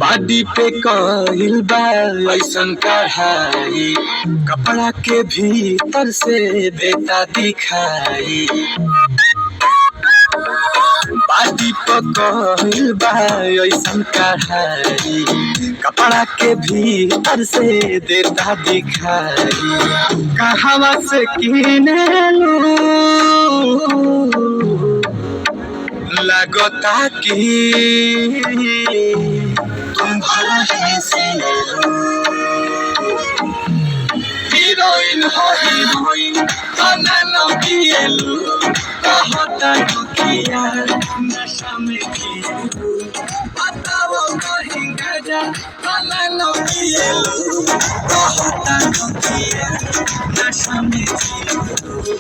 बाडी पे कइल बा ऐसन कढ़ाई, कपड़ा के भीतर से देता दिखाई। बाडी पे कइल बा ऐसन कढ़ाई, कपड़ा के भीतर से देता दिखाई। कहवा से किने लू लगता कि तुम भला ही से हीरोइन हो हीरोइन तना नबियलू कहता दुखिया नशा में जियलू बताओ कहीं गजा तना नबियलू कहता दुखिया नशा में जियलू।